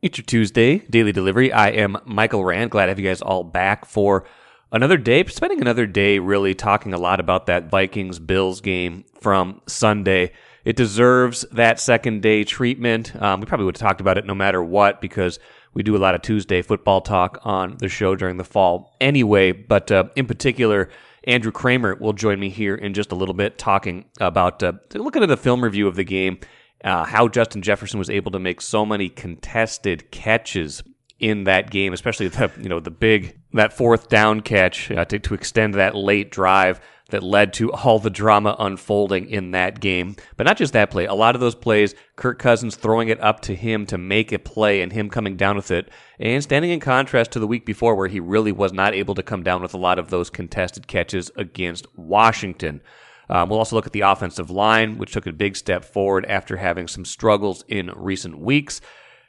It's your Tuesday daily delivery. I am Michael Rand. Glad to have you guys all back for another day. Spending another day really talking a lot about that Vikings-Bills game from Sunday. It deserves that second day treatment. We probably would have talked about it no matter what because we do a lot of Tuesday football talk on the show during the fall anyway. But in particular, Andrew Krammer will join me here in just a little bit talking about looking at the film review of the game. How Justin Jefferson was able to make so many contested catches in that game, especially that fourth down catch to extend that late drive that led to all the drama unfolding in that game. But not just that play, a lot of those plays, Kirk Cousins throwing it up to him to make a play and him coming down with it, and standing in contrast to the week before where he really was not able to come down with a lot of those contested catches against Washington. We'll also look at the offensive line, which took a big step forward after having some struggles in recent weeks.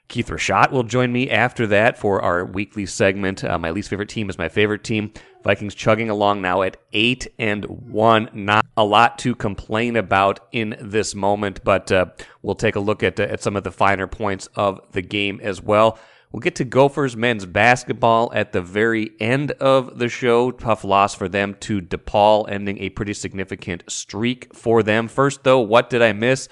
Keith Rashad will join me after that for our weekly segment. My least favorite team is my favorite team. Vikings chugging along now at 8-1. Not a lot to complain about in this moment, but we'll take a look at some of the finer points of the game as well. We'll get to Gophers men's basketball at the very end of the show. Tough loss for them to DePaul, ending a pretty significant streak for them. First, though, what did I miss?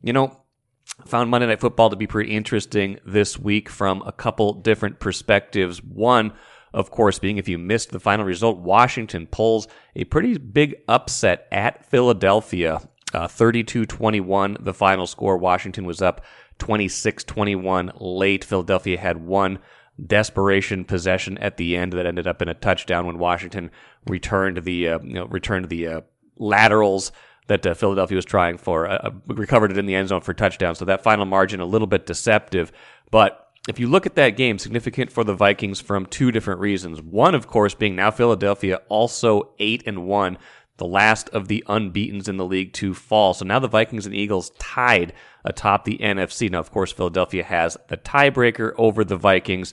Found Monday Night Football to be pretty interesting this week from a couple different perspectives. One, of course, being if you missed the final result, Washington pulls a pretty big upset at Philadelphia. 32-21, the final score. Washington was up 26-21 late. Philadelphia had one desperation possession at the end that ended up in a touchdown when Washington returned the laterals that Philadelphia was trying for, recovered it in the end zone for touchdown. So that final margin a little bit deceptive. But if you look at that game, significant for the Vikings from two different reasons. One, of course, being now Philadelphia also 8-1. The last of the unbeatens in the league to fall. So now the Vikings and Eagles tied atop the NFC. Now, of course, Philadelphia has the tiebreaker over the Vikings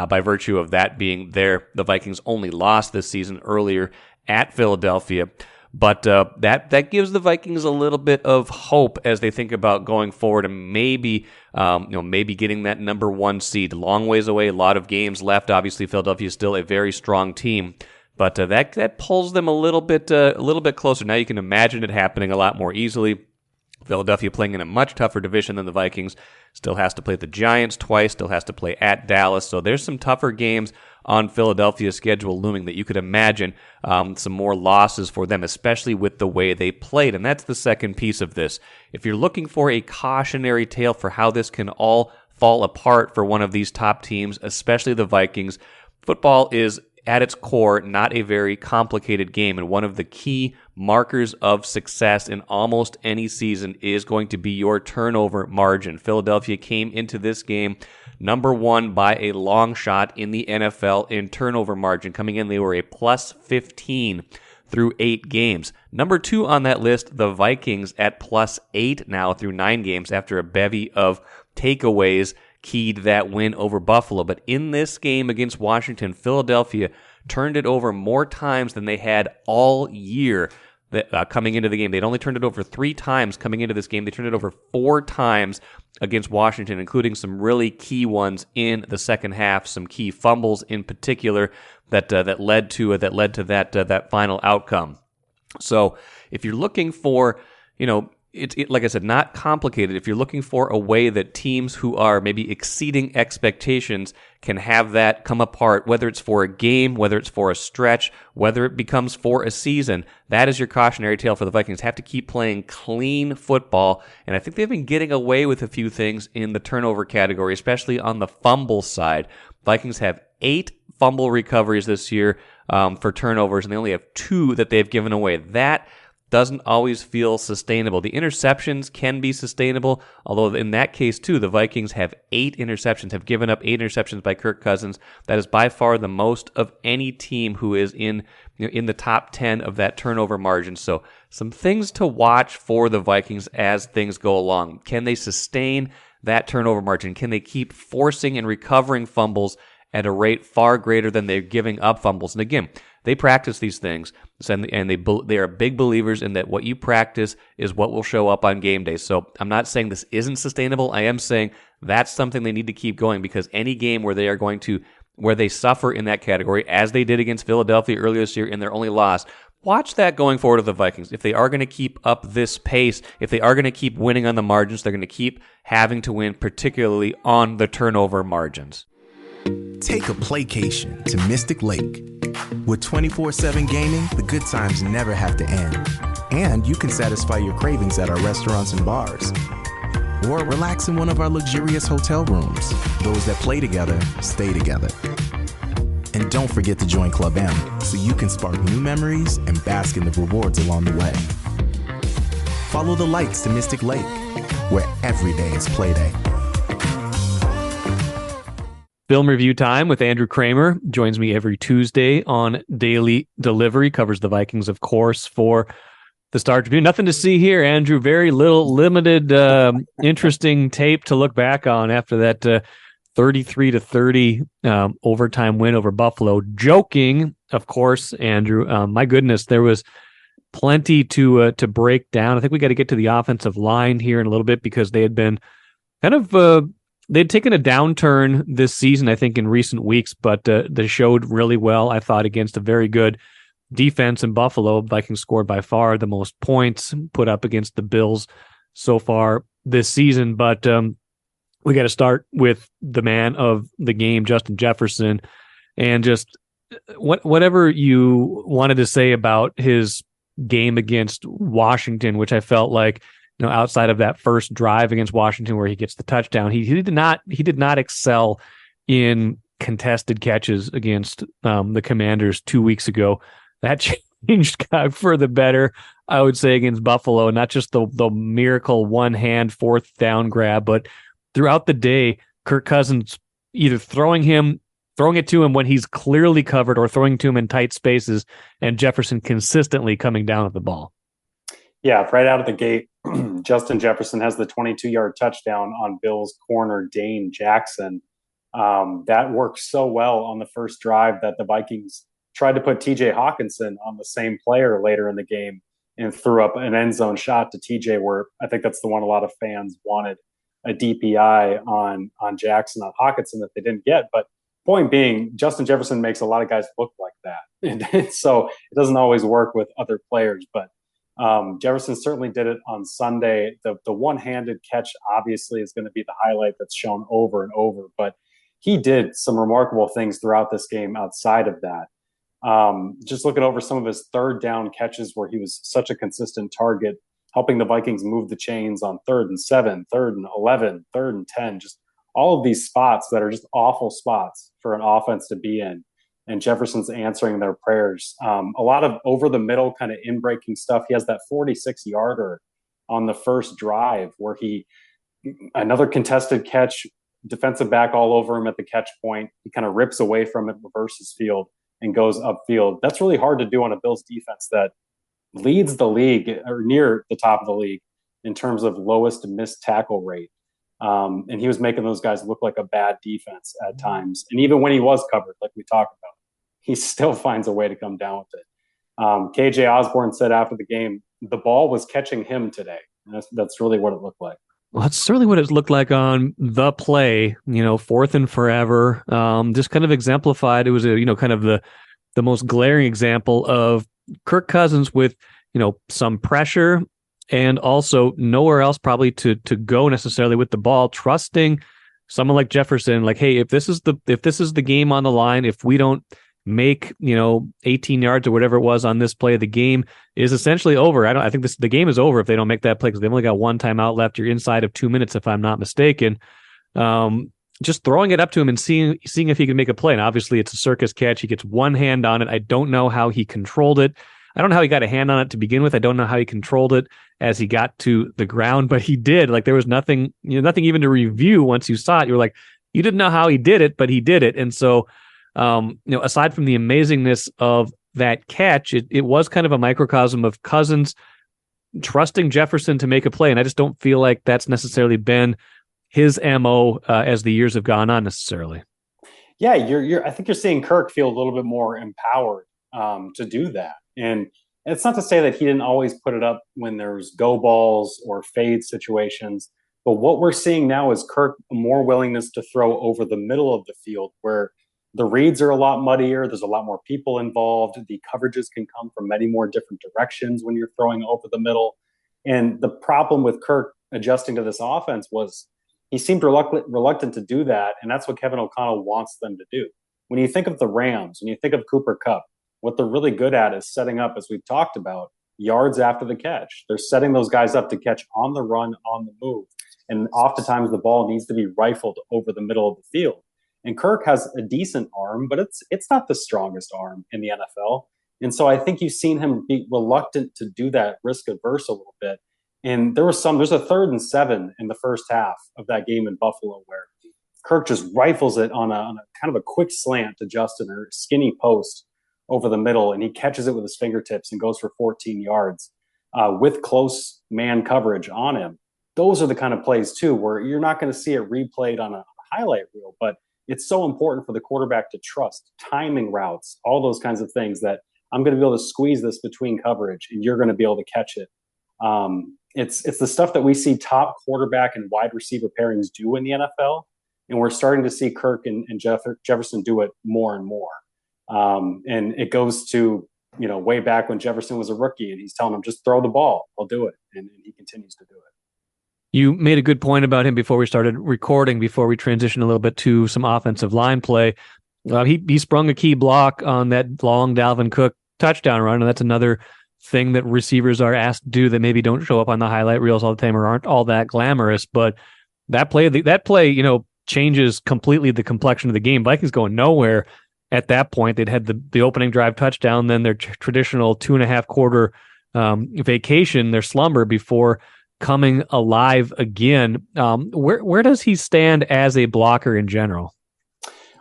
by virtue of that being the Vikings only lost this season earlier at Philadelphia. But that gives the Vikings a little bit of hope as they think about going forward and maybe getting that number one seed. Long ways away, a lot of games left. Obviously, Philadelphia is still a very strong team. But that pulls them a little bit closer. Now you can imagine it happening a lot more easily. Philadelphia playing in a much tougher division than the Vikings. Still has to play the Giants twice. Still has to play at Dallas. So there's some tougher games on Philadelphia's schedule looming that you could imagine some more losses for them, especially with the way they played. And that's the second piece of this. If you're looking for a cautionary tale for how this can all fall apart for one of these top teams, especially the Vikings, football is at its core, not a very complicated game, and one of the key markers of success in almost any season is going to be your turnover margin. Philadelphia came into this game number one by a long shot in the NFL in turnover margin. Coming in, they were a plus 15 through 8 games. Number 2 on that list, the Vikings at plus 8 now through 9 games after a bevy of takeaways keyed that win over Buffalo. But in this game against Washington, Philadelphia turned it over more times than they had all year coming into the game. They'd only turned it over 3 times coming into this game. They turned it over 4 times against Washington, including some really key ones in the second half, some key fumbles in particular that led to that final outcome. So if you're looking for, It's like I said, not complicated. If you're looking for a way that teams who are maybe exceeding expectations can have that come apart, whether it's for a game, whether it's for a stretch, whether it becomes for a season, that is your cautionary tale for the Vikings. Have to keep playing clean football, and I think they've been getting away with a few things in the turnover category, especially on the fumble side. Vikings have 8 fumble recoveries this year for turnovers, and they only have 2 that they've given away. That doesn't always feel sustainable. The interceptions can be sustainable, although in that case, too, the Vikings have 8 interceptions, have given up 8 interceptions by Kirk Cousins. That is by far the most of any team who is in the top 10 of that turnover margin. So some things to watch for the Vikings as things go along. Can they sustain that turnover margin? Can they keep forcing and recovering fumbles at a rate far greater than they're giving up fumbles. And again, they practice these things, and they are big believers in that what you practice is what will show up on game day. So I'm not saying this isn't sustainable. I am saying that's something they need to keep going, because any game where they suffer in that category, as they did against Philadelphia earlier this year in their only loss, watch that going forward with the Vikings. If they are going to keep up this pace, if they are going to keep winning on the margins, they're going to keep having to win, particularly on the turnover margins. Take a playcation to Mystic Lake. With 24/7 gaming, the good times never have to end. And you can satisfy your cravings at our restaurants and bars. Or relax in one of our luxurious hotel rooms. Those that play together, stay together. And don't forget to join Club M so you can spark new memories and bask in the rewards along the way. Follow the lights to Mystic Lake, where every day is play day. Film review time with Andrew Krammer. Joins me every Tuesday on Daily Delivery. Covers the Vikings, of course, for the Star Tribune. Nothing to see here, Andrew. Very limited, interesting tape to look back on after that 33-30 overtime win over Buffalo. Joking, of course, Andrew. My goodness, there was plenty to break down. I think we got to get to the offensive line here in a little bit, because they had been kind of they'd taken a downturn this season, I think, in recent weeks, but they showed really well, I thought, against a very good defense in Buffalo. Vikings scored by far the most points put up against the Bills so far this season. But we got to start with the man of the game, Justin Jefferson, and just whatever you wanted to say about his game against Washington, which I felt like, outside of that first drive against Washington where he gets the touchdown, he did not excel in contested catches against the Commanders 2 weeks ago. That changed for the better, I would say, against Buffalo. Not just the miracle one-hand fourth down grab, but throughout the day, Kirk Cousins either throwing it to him when he's clearly covered, or throwing to him in tight spaces, and Jefferson consistently coming down with the ball. Yeah, right out of the gate, Justin Jefferson has the 22-yard touchdown on Bills corner Dane Jackson. That worked so well on the first drive that the Vikings tried to put TJ Hawkinson on the same player later in the game and threw up an end zone shot to TJ, where I think that's the one a lot of fans wanted a DPI on Jackson on Hawkinson that they didn't get. But point being, Justin Jefferson makes a lot of guys look like that. And so it doesn't always work with other players, but Jefferson certainly did it on Sunday. The one-handed catch obviously is going to be the highlight that's shown over and over, but he did some remarkable things throughout this game outside of that. Just looking over some of his third down catches where he was such a consistent target, helping the Vikings move the chains on 3rd and 7, 3rd and 11, 3rd and 10, just all of these spots that are just awful spots for an offense to be in. And Jefferson's answering their prayers. A lot of over-the-middle kind of in-breaking stuff. He has that 46-yarder on the first drive where another contested catch, defensive back all over him at the catch point. He kind of rips away from it, reverses field, and goes upfield. That's really hard to do on a Bills defense that leads the league, or near the top of the league, in terms of lowest missed tackle rate. And he was making those guys look like a bad defense at times. And even when he was covered, like we talked about, he still finds a way to come down with it. KJ Osborne said after the game, the ball was catching him today. And that's really what it looked like. Well, that's certainly what it looked like on the play, 4th and forever. Just kind of exemplified. It was kind of the most glaring example of Kirk Cousins with, some pressure and also nowhere else probably to go necessarily with the ball, trusting someone like Jefferson, like, hey, if this is the game on the line, if we don't make 18 yards or whatever it was on this play, the game is essentially over. I think the game is over if they don't make that play, because they've only got one timeout left. You're inside of 2 minutes, if I'm not mistaken. Just throwing it up to him and seeing if he can make a play. And obviously it's a circus catch. He gets one hand on it. I don't know how he controlled it. I don't know how he got a hand on it to begin with. I don't know how he controlled it as he got to the ground, but he did. Like, there was nothing even to review once you saw it. You were like, you didn't know how he did it, but he did it. And so, aside from the amazingness of that catch, it was kind of a microcosm of Cousins trusting Jefferson to make a play. And I just don't feel like that's necessarily been his MO as the years have gone on necessarily. Yeah, I think you're seeing Kirk feel a little bit more empowered to do that. And it's not to say that he didn't always put it up when there's go balls or fade situations, but what we're seeing now is Kirk more willingness to throw over the middle of the field where the reads are a lot muddier. There's a lot more people involved. The coverages can come from many more different directions when you're throwing over the middle. And the problem with Kirk adjusting to this offense was he seemed reluctant to do that, and that's what Kevin O'Connell wants them to do. When you think of the Rams, when you think of Cooper Kupp, what they're really good at is setting up, as we've talked about, yards after the catch. They're setting those guys up to catch on the run, on the move. And oftentimes the ball needs to be rifled over the middle of the field. And Kirk has a decent arm, but it's not the strongest arm in the NFL. And so I think you've seen him be reluctant to do that, risk averse a little bit. And there's a 3rd and 7 in the first half of that game in Buffalo where Kirk just rifles it on a kind of a quick slant to Justin or skinny post over the middle, and he catches it with his fingertips and goes for 14 yards with close man coverage on him. Those are the kind of plays, too, where you're not going to see it replayed on a highlight reel, but it's so important for the quarterback to trust timing routes, all those kinds of things that I'm going to be able to squeeze this between coverage and you're going to be able to catch it. It's the stuff that we see top quarterback and wide receiver pairings do in the NFL, and we're starting to see Kirk and Jefferson do it more and more. And it goes to way back when Jefferson was a rookie, and he's telling him just throw the ball, I'll do it, and he continues to do it. You made a good point about him before we started recording, before we transitioned a little bit to some offensive line play. He sprung a key block on that long Dalvin Cook touchdown run, and that's another thing that receivers are asked to do that maybe don't show up on the highlight reels all the time or aren't all that glamorous. But that play, changes completely the complexion of the game. Vikings going nowhere at that point. They'd had the opening drive touchdown, then their traditional 2.5 quarter vacation, their slumber before coming alive again. Where does he stand as a blocker in general?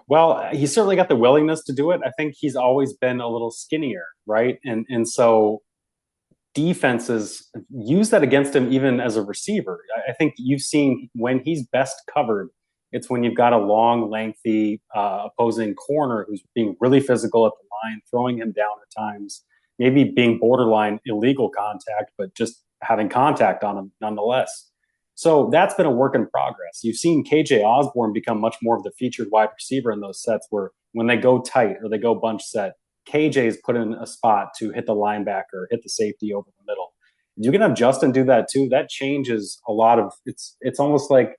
Well, he's certainly got the willingness to do it. I think he's always been a little skinnier, right? And so defenses use that against him even as a receiver. I think you've seen when he's best covered, it's when you've got a long, lengthy opposing corner who's being really physical at the line, throwing him down at times, maybe being borderline illegal contact, but just having contact on him nonetheless. So that's been a work in progress. You've seen KJ Osborne become much more of the featured wide receiver in those sets where when they go tight or they go bunch set, KJ is put in a spot to hit the linebacker, hit the safety over the middle. You can have Justin do that too. That changes a lot of it's almost like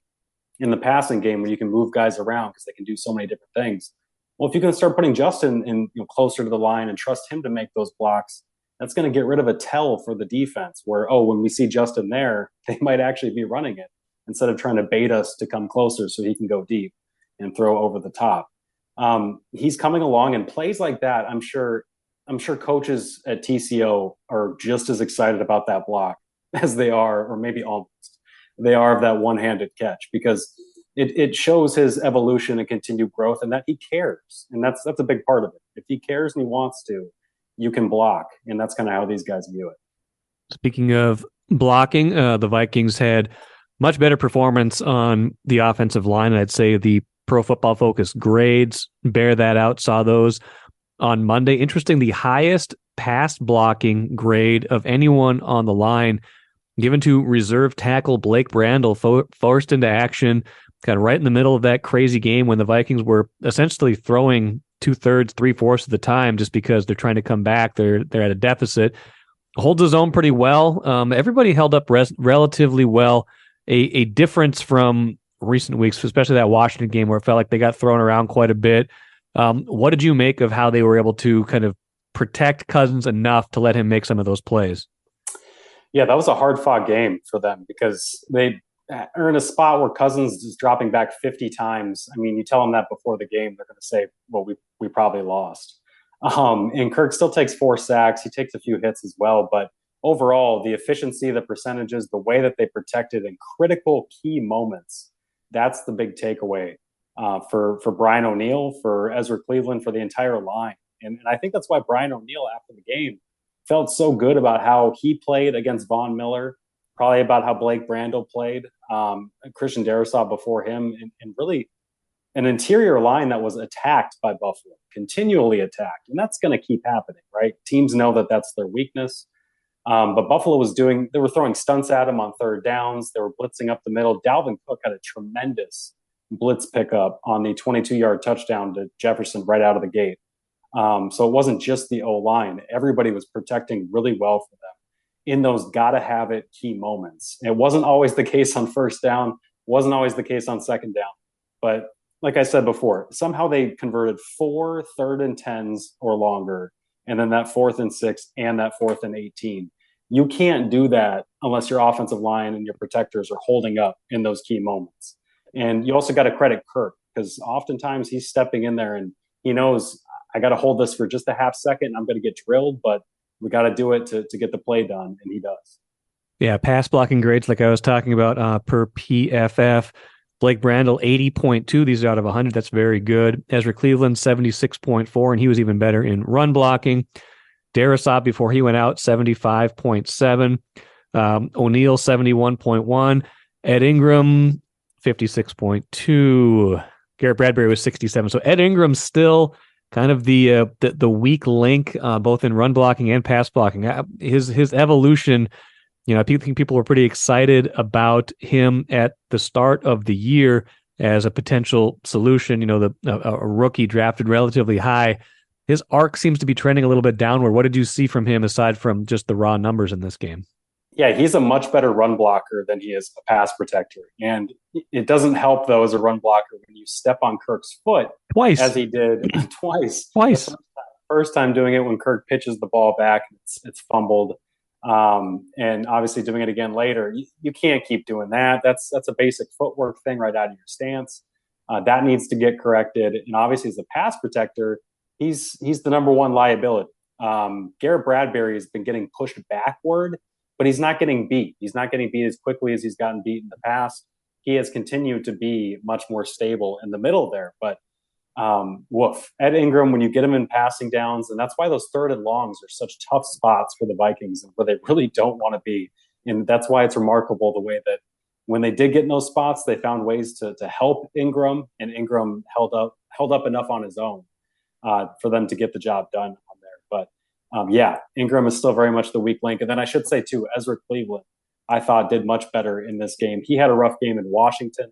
in the passing game when you can move guys around because they can do so many different things. Well, if you can start putting Justin in closer to the line and trust him to make those blocks, that's going to get rid of a tell for the defense where, when we see Justin there, they might actually be running it instead of trying to bait us to come closer so he can go deep and throw over the top. He's coming along, and plays like that, I'm sure coaches at TCO are just as excited about that block as they are, or maybe almost, they are of that one-handed catch because it shows his evolution and continued growth and that he cares. And that's a big part of it. If he cares and he wants to, you can block. And that's kind of how these guys view it. Speaking of blocking, the Vikings had much better performance on the offensive line. I'd say the Pro Football Focus grades bear that out. Saw those on Monday. Interesting, the highest pass blocking grade of anyone on the line given to reserve tackle Blake Brandel, forced into action kind of right in the middle of that crazy game when the Vikings were essentially throwing 2/3, 3/4 of the time just because they're trying to come back. They're at a deficit. Holds his own pretty well. Everybody held up relatively well. A difference from recent weeks, especially that Washington game where it felt like they got thrown around quite a bit. What did you make of how they were able to kind of protect Cousins enough to let him make some of those plays? Yeah, that was a hard-fought game for them because they are in a spot where Cousins is dropping back 50 times. I mean, you tell them that before the game, they're going to say, well, we probably lost. And Kirk still takes 4 sacks. He takes a few hits as well. But overall, the efficiency, the percentages, the way that they protected in critical key moments, that's the big takeaway for Brian O'Neill, for Ezra Cleveland, for the entire line. And I think that's why Brian O'Neill, after the game, felt so good about how he played against Von Miller, probably about how Blake Brandel played, Christian Darrisaw before him, and really an interior line that was attacked by Buffalo, continually attacked. And that's going to keep happening, right? Teams know that that's their weakness. But Buffalo they were throwing stunts at him on third downs. They were blitzing up the middle. Dalvin Cook had a tremendous blitz pickup on the 22-yard touchdown to Jefferson right out of the gate. So it wasn't just the O-line. Everybody was protecting really well for them in those gotta-have-it key moments. It wasn't always the case on first down, wasn't always the case on second down. But like I said before, somehow they converted 4 third and 10s or longer, and then that 4th and 6 and that 4th and 18. You can't do that unless your offensive line and your protectors are holding up in those key moments. And you also got to credit Kirk, because oftentimes he's stepping in there and he knows, I got to hold this for just a half second. I'm going to get drilled, but we got to do it to get the play done, and he does. Yeah, pass blocking grades like I was talking about per PFF. Blake Brandel, 80.2. These are out of 100. That's very good. Ezra Cleveland, 76.4, and he was even better in run blocking. Darrisaw, before he went out, 75.7. O'Neal, 71.1. Ed Ingram, 56.2. Garrett Bradbury was 67. So Ed Ingram's still kind of the weak link, both in run blocking and pass blocking. His evolution, I think people were pretty excited about him at the start of the year as a potential solution. A rookie drafted relatively high. His arc seems to be trending a little bit downward. What did you see from him aside from just the raw numbers in this game? Yeah, he's a much better run blocker than he is a pass protector. And it doesn't help, though, as a run blocker when you step on Kirk's foot. Twice. As he did twice. Twice. First time doing it when Kirk pitches the ball back, it's fumbled. And obviously doing it again later. You can't keep doing that. That's a basic footwork thing right out of your stance. That needs to get corrected. And obviously as a pass protector, he's the number one liability. Garrett Bradbury has been getting pushed backward, but he's not getting beat. He's not getting beat as quickly as he's gotten beat in the past. He has continued to be much more stable in the middle there. But Ed Ingram, when you get him in passing downs, and that's why those third and longs are such tough spots for the Vikings and where they really don't want to be. And that's why it's remarkable the way that when they did get in those spots, they found ways to help Ingram, and Ingram held up enough on his own for them to get the job done on there. But Ingram is still very much the weak link. And then I should say too, Ezra Cleveland, I thought did much better in this game. He had a rough game in Washington.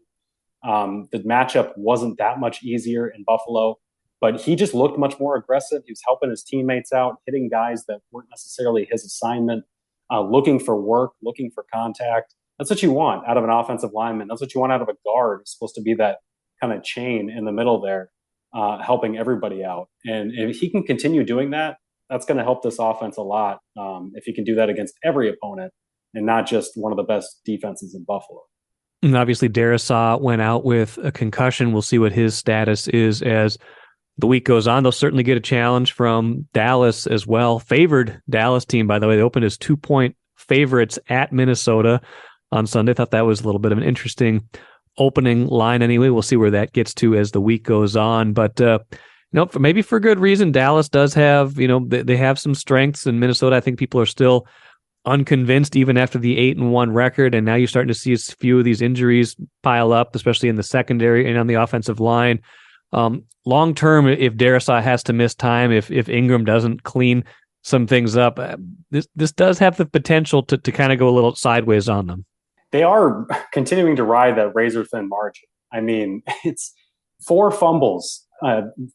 The matchup wasn't that much easier in Buffalo, but he just looked much more aggressive. He was helping his teammates out, hitting guys that weren't necessarily his assignment, looking for work, looking for contact. That's what you want out of an offensive lineman. That's what you want out of a guard. It's supposed to be that kind of chain in the middle there, helping everybody out. And if he can continue doing that, that's going to help this offense a lot. If he can do that against every opponent and not just one of the best defenses in Buffalo. And obviously, Darrisaw went out with a concussion. We'll see what his status is as the week goes on. They'll certainly get a challenge from Dallas as well. Favored Dallas team, by the way. They opened as 2-point favorites at Minnesota on Sunday. Thought that was a little bit of an interesting opening line anyway. We'll see where that gets to as the week goes on. But, maybe for good reason, Dallas does have, they have some strengths. In Minnesota, I think people are still unconvinced even after the 8-1 record, and now you're starting to see a few of these injuries pile up, especially in the secondary and on the offensive line. Long term, if Darrisaw has to miss time, if Ingram doesn't clean some things up, this does have the potential to kind of go a little sideways on them. They are continuing to ride that razor thin margin. I mean, it's 4 fumbles.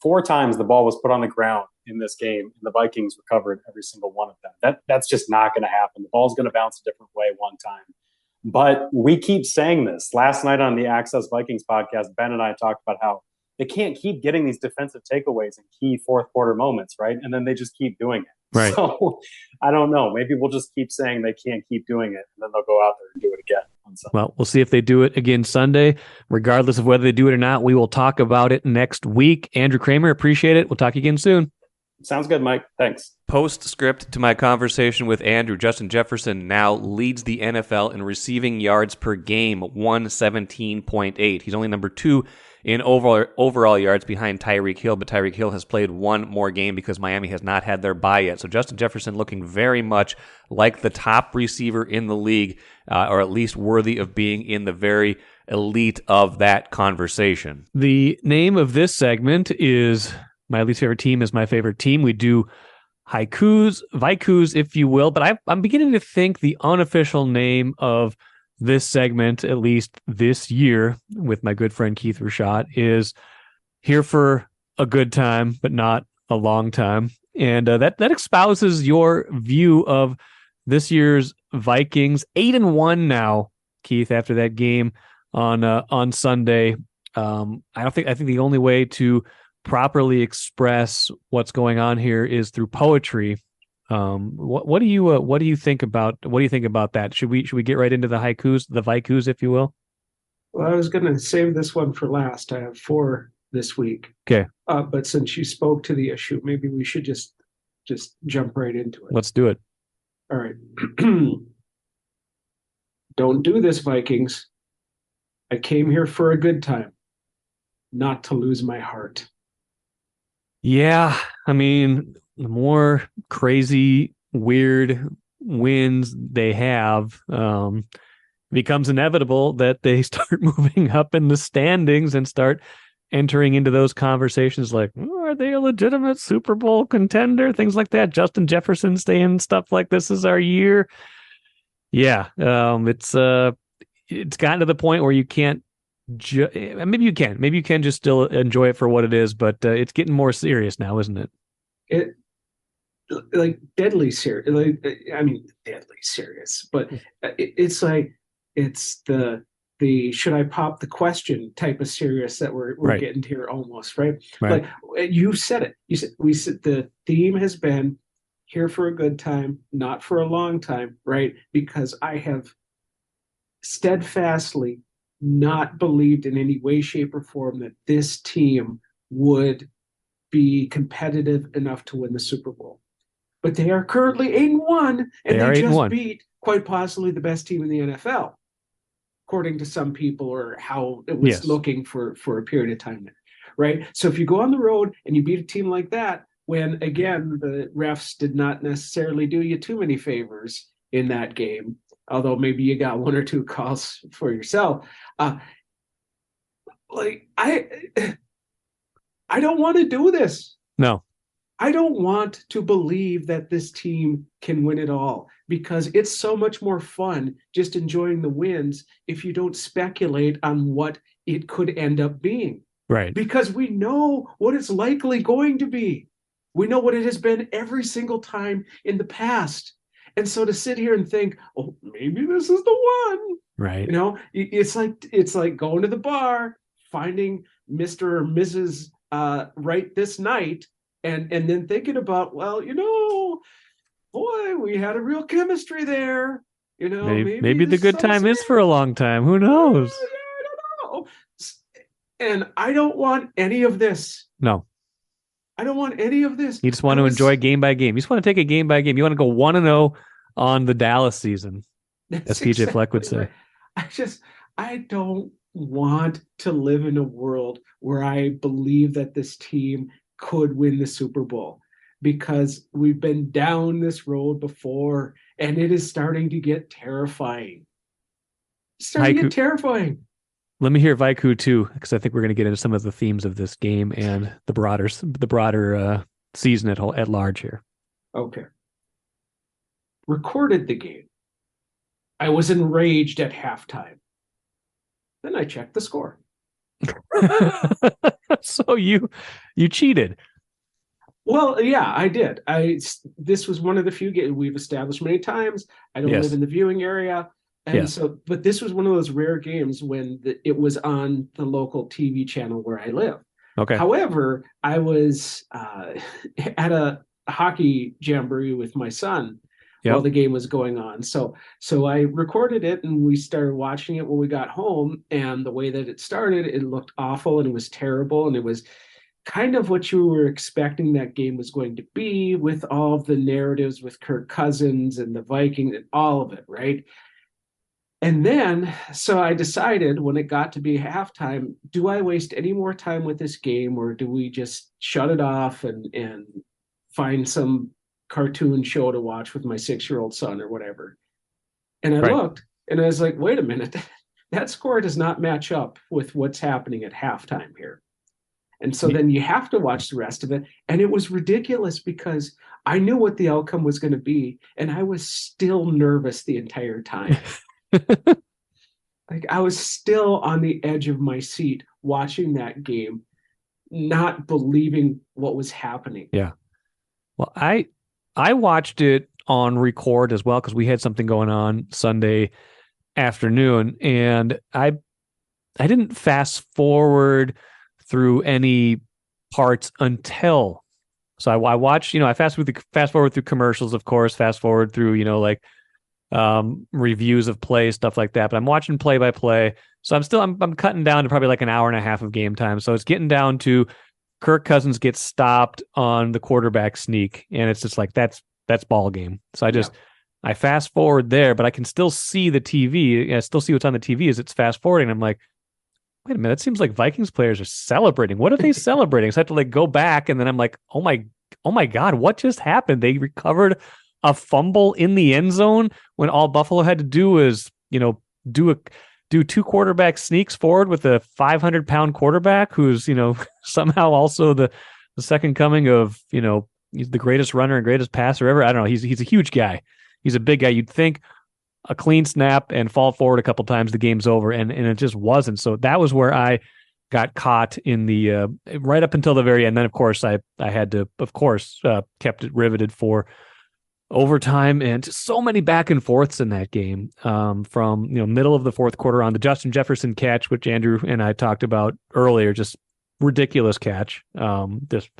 4 times the ball was put on the ground in this game, and the Vikings recovered every single one of them. That's just not going to happen. The ball's going to bounce a different way one time. But we keep saying this. Last night on the Access Vikings podcast, Ben and I talked about how they can't keep getting these defensive takeaways in key fourth quarter moments, right? And then they just keep doing it. Right. So I don't know. Maybe we'll just keep saying they can't keep doing it, and then they'll go out there and do it again on Sunday. Well, we'll see if they do it again Sunday. Regardless of whether they do it or not, we will talk about it next week. Andrew Krammer, appreciate it. We'll talk again soon. Sounds good, Mike. Thanks. Postscript to my conversation with Andrew, Justin Jefferson now leads the NFL in receiving yards per game, 117.8. He's only number 2 in overall yards behind Tyreek Hill, but Tyreek Hill has played one more game because Miami has not had their bye yet. So Justin Jefferson looking very much like the top receiver in the league, or at least worthy of being in the very elite of that conversation. The name of this segment is My Least Favorite Team is My Favorite Team. We do haikus, vaikus, if you will, but I'm beginning to think the unofficial name of this segment, at least this year, with my good friend Keith Rashad, is Here for a Good Time, but Not a Long Time. And that espouses your view of this year's Vikings. 8-1 now, Keith, after that game on Sunday. I think the only way to properly express what's going on here is through poetry. What do you think about that? Should we get right into the haikus, the vaikus, if you will? Well, I was going to save this one for last. I have 4 this week. Okay. But since you spoke to the issue, maybe we should just jump right into it. Let's do it. All right. Don't do this, Vikings. I came here for a good time, not to lose my heart. Yeah, I mean, the more crazy, weird wins they have, becomes inevitable that they start moving up in the standings and start entering into those conversations like, are they a legitimate Super Bowl contender? Things like that. Justin Jefferson saying stuff like, this is our year. Yeah, it's gotten to the point where you can't, maybe you can just still enjoy it for what it is, but it's getting more serious now, isn't it? It like deadly serious. Deadly serious. But it's like it's the should I pop the question type of serious that we're right. getting here almost, right? Like you said it. We said the theme has been here for a good time, not for a long time, right? Because I have steadfastly not believed in any way, shape, or form that this team would be competitive enough to win the Super Bowl. But they are currently 8-1, and they just beat quite possibly the best team in the NFL, according to some people, or how it was looking for a period of time there, right? So if you go on the road and you beat a team like that, when, again, the refs did not necessarily do you too many favors in that game, although maybe you got 1 or 2 calls for yourself. I don't want to do this. No. I don't want to believe that this team can win it all, because it's so much more fun just enjoying the wins if you don't speculate on what it could end up being. Right. Because we know what it's likely going to be. We know what it has been every single time in the past. And so to sit here and think, oh, maybe this is the one. Right. You know, it's like going to the bar, finding Mr. or Mrs. Right this night, and then thinking about, well, boy, we had a real chemistry there. Maybe the good time is for a long time. Who knows? I don't know. And I don't want any of this. No. I don't want any of this. You just want to enjoy game by game. You just want to take a game by game. You want to go 1-0 on the Dallas season, as PJ Fleck would say. Right. I don't want to live in a world where I believe that this team could win the Super Bowl, because we've been down this road before, and it is starting to get terrifying. Terrifying. Let me hear Vaiku too, because I think we're going to get into some of the themes of this game and the broader season at large here. Okay. Recorded the game. I was enraged at halftime. Then I checked the score. So you cheated. Well, yeah, I did. This was one of the few games we've established many times. I don't live in the viewing area. And but this was one of those rare games when it was on the local TV channel where I live. Okay. However, I was at a hockey jamboree with my son while the game was going on. So I recorded it, and we started watching it when we got home. And the way that it started, it looked awful, and it was terrible, and it was kind of what you were expecting that game was going to be, with all of the narratives with Kirk Cousins and the Vikings and all of it, right? And then, so I decided when it got to be halftime, do I waste any more time with this game, or do we just shut it off and find some cartoon show to watch with my 6-year-old son or whatever? And I looked, and I was like, wait a minute, that score does not match up with what's happening at halftime here. And so then you have to watch the rest of it. And it was ridiculous because I knew what the outcome was going to be, and I was still nervous the entire time. Like I was still on the edge of my seat watching that game, not believing what was happening. Yeah. Well, I watched it on record as well because we had something going on Sunday afternoon, and I didn't fast forward through any parts until so I watched, I fast forward through commercials, of course, fast forward through, like reviews of play, stuff like that. But I'm watching play by play. So I'm cutting down to probably like an hour and a half of game time. So it's getting down to Kirk Cousins gets stopped on the quarterback sneak. And it's just like, that's ball game. So I fast forward there, but I can still see the TV. I still see what's on the TV as it's fast forwarding. I'm like, wait a minute, it seems like Vikings players are celebrating. What are they celebrating? So I have to go back, and then I'm like, oh my God, what just happened? They recovered a fumble in the end zone when all Buffalo had to do was, do two quarterback sneaks forward with a 500-pound quarterback who's, somehow also the second coming of, he's the greatest runner and greatest passer ever. I don't know. He's a huge guy. He's a big guy. You'd think a clean snap and fall forward a couple times, the game's over, and it just wasn't. So that was where I got caught in the right up until the very end. Then, of course, I had to, kept it riveted for overtime and just so many back and forths in that game from middle of the fourth quarter on. The Justin Jefferson catch, which Andrew and I talked about earlier, just ridiculous catch. Just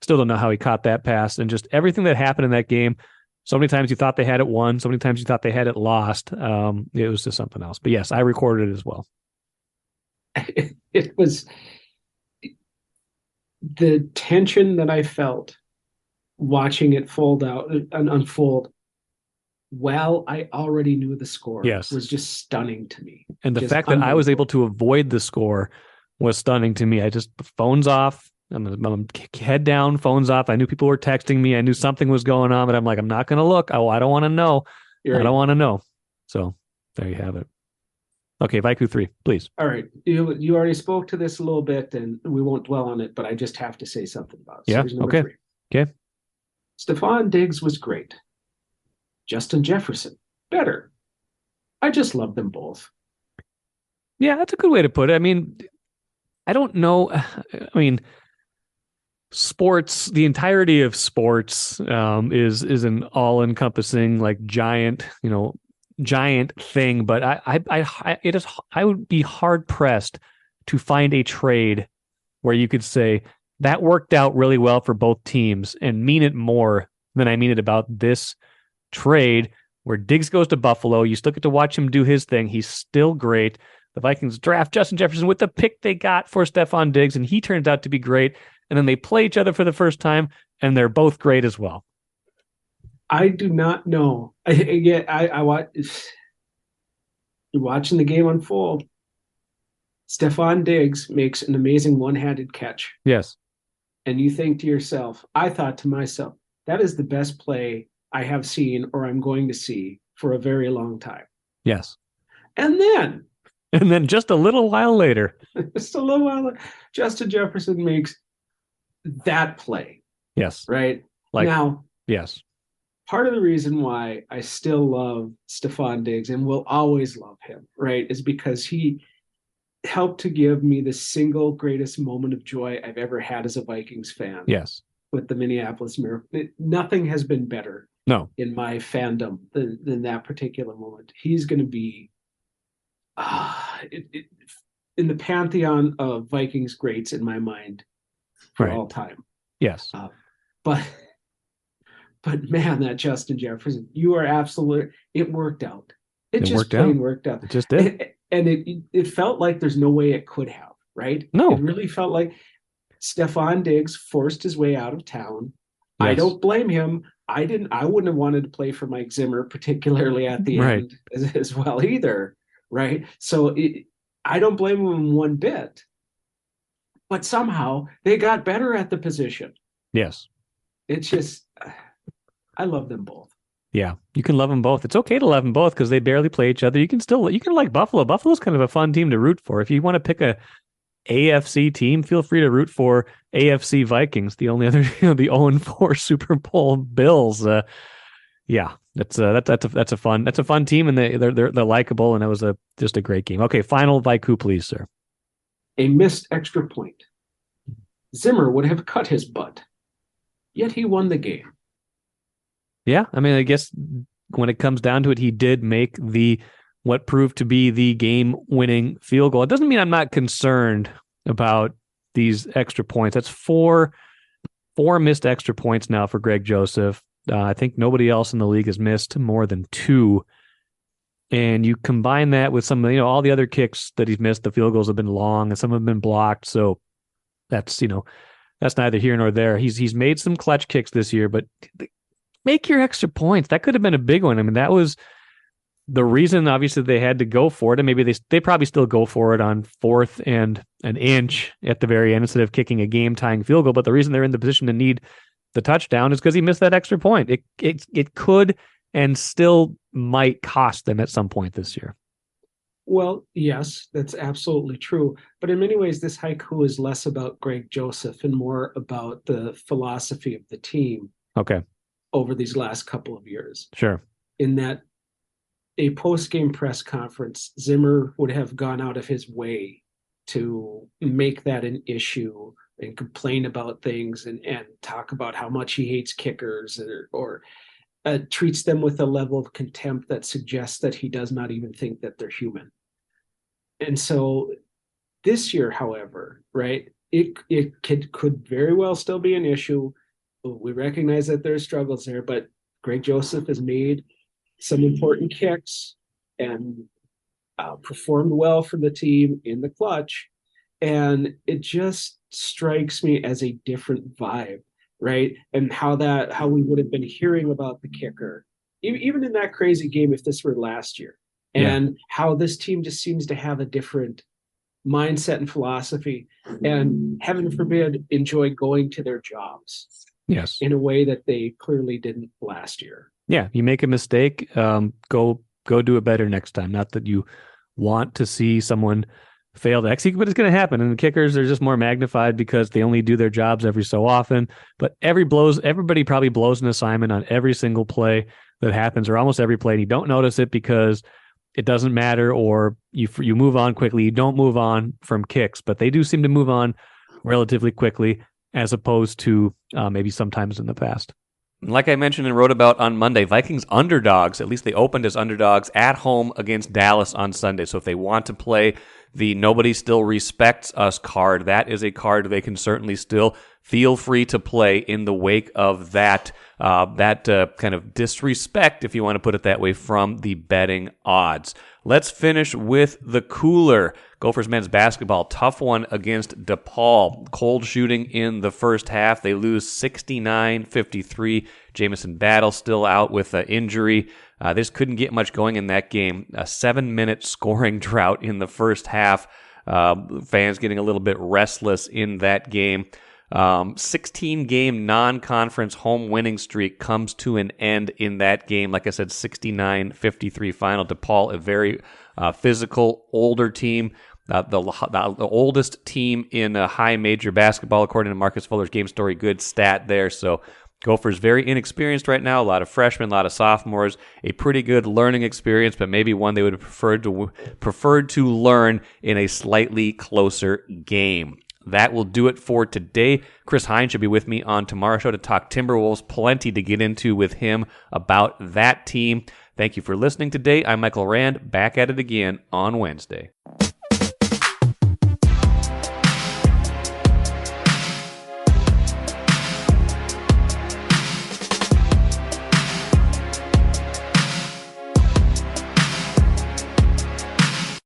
still don't know how he caught that pass, and just everything that happened in that game. So many times you thought they had it won. So many times you thought they had it lost. It was just something else. But yes, I recorded it as well. It was the tension that I felt watching it unfold. Well, I already knew the score. Yes. Was just stunning to me. And the fact that I was able to avoid the score was stunning to me. I just phones off. I'm head down, phones off. I knew people were texting me. I knew something was going on, but I'm like, I'm not going to look. I don't want to know. I don't want to know. So there you have it. Okay, Viku 3, please. All right. You already spoke to this a little bit, and we won't dwell on it, but I just have to say something about it. Yeah, okay. 3. Okay. Stephon Diggs was great. Justin Jefferson, better. I just love them both. Yeah, that's a good way to put it. I mean, I don't know. Sports, the entirety of sports is an all-encompassing, giant thing. But I would be hard pressed to find a trade where you could say that worked out really well for both teams and mean it more than I mean it about this trade where Diggs goes to Buffalo. You still get to watch him do his thing. He's still great. The Vikings draft Justin Jefferson with the pick they got for Stephon Diggs, and he turns out to be great. And then they play each other for the first time, and they're both great as well. I do not know. I watch. You're watching the game unfold. Stephon Diggs makes an amazing one-handed catch. Yes. And you think to yourself, I thought to myself, that is the best play I have seen or I'm going to see for a very long time. Yes. And then just a little while later, Justin Jefferson makes that play. Yes. Right? Now, yes. Part of the reason why I still love Stephon Diggs and will always love him, right, is because he helped to give me the single greatest moment of joy I've ever had as a Vikings fan. Yes. With the Minneapolis Miracle. Nothing has been better in my fandom than that particular moment. He's going to be in the pantheon of Vikings greats in my mind for all time. Yes. But man, that Justin Jefferson, you are absolutely, it worked out. It just plain worked out. It just did. And it felt like there's no way it could have, right? No. It really felt like Stephon Diggs forced his way out of town. Yes. I don't blame him. I wouldn't have wanted to play for Mike Zimmer, particularly at the end as well either, right? So I don't blame him one bit. But somehow they got better at the position. Yes. It's just, I love them both. Yeah, you can love them both. It's okay to love them both because they barely play each other. You can like Buffalo. Buffalo's kind of a fun team to root for. If you want to pick a AFC team, feel free to root for AFC Vikings, the only other, the 0-4 Super Bowl Bills. Yeah, that's a fun team, and they're likable, and it was just a great game. Okay, final Vaiku, please, sir. A missed extra point. Zimmer would have cut his butt, yet he won the game. Yeah, I mean, I guess when it comes down to it, he did make what proved to be the game-winning field goal. It doesn't mean I'm not concerned about these extra points. That's four missed extra points now for Greg Joseph. I think nobody else in the league has missed more than 2. And you combine that with some, all the other kicks that he's missed. The field goals have been long and some have been blocked. So that's neither here nor there. He's made some clutch kicks this year, but make your extra points. That could have been a big one. I mean, that was the reason, obviously, they had to go for it. And maybe they probably still go for it on 4th and an inch at the very end instead of kicking a game-tying field goal. But the reason they're in the position to need the touchdown is because he missed that extra point. It could and still might cost them at some point this year. Well, yes, that's absolutely true. But in many ways, this haiku is less about Greg Joseph and more about the philosophy of the team. Okay. Over these last couple of years. Sure. In that a post-game press conference, Zimmer would have gone out of his way to make that an issue and complain about things and talk about how much he hates kickers or treats them with a level of contempt that suggests that he does not even think that they're human. And so this year, however, right, it could very well still be an issue. We recognize that there are struggles there, but Greg Joseph has made some important kicks and performed well for the team in the clutch. And it just strikes me as a different vibe, right? And how we would have been hearing about the kicker, even in that crazy game, if this were last year, and how this team just seems to have a different mindset and philosophy, and heaven forbid, enjoy going to their jobs. Yes. In a way that they clearly didn't last year. Yeah. You make a mistake, go do it better next time. Not that you want to see someone fail to execute, but it's going to happen. And the kickers are just more magnified because they only do their jobs every so often. But everybody probably blows an assignment on every single play that happens, or almost every play, and you don't notice it because it doesn't matter, or you move on quickly. You don't move on from kicks, but they do seem to move on relatively quickly, as opposed to maybe sometimes in the past. Like I mentioned and wrote about on Monday, Vikings underdogs, at least they opened as underdogs at home against Dallas on Sunday. So if they want to play the nobody still respects us card, that is a card they can certainly still feel free to play in the wake of that kind of disrespect, if you want to put it that way, from the betting odds. Let's finish with the cooler. Gophers men's basketball, tough one against DePaul. Cold shooting in the first half. They lose 69-53. Jamison Battle still out with an injury. They just couldn't get much going in that game. A 7-minute scoring drought in the first half. Fans getting a little bit restless in that game. 16-game non-conference home winning streak comes to an end in that game. Like I said, 69-53 final. DePaul, a very physical, older team. The oldest team in high major basketball, according to Marcus Fuller's Game Story. Good stat there. So Gophers very inexperienced right now. A lot of freshmen, a lot of sophomores. A pretty good learning experience, but maybe one they would have preferred to learn in a slightly closer game. That will do it for today. Chris Hines should be with me on tomorrow's show to talk Timberwolves. Plenty to get into with him about that team. Thank you for listening today. I'm Michael Rand, back at it again on Wednesday.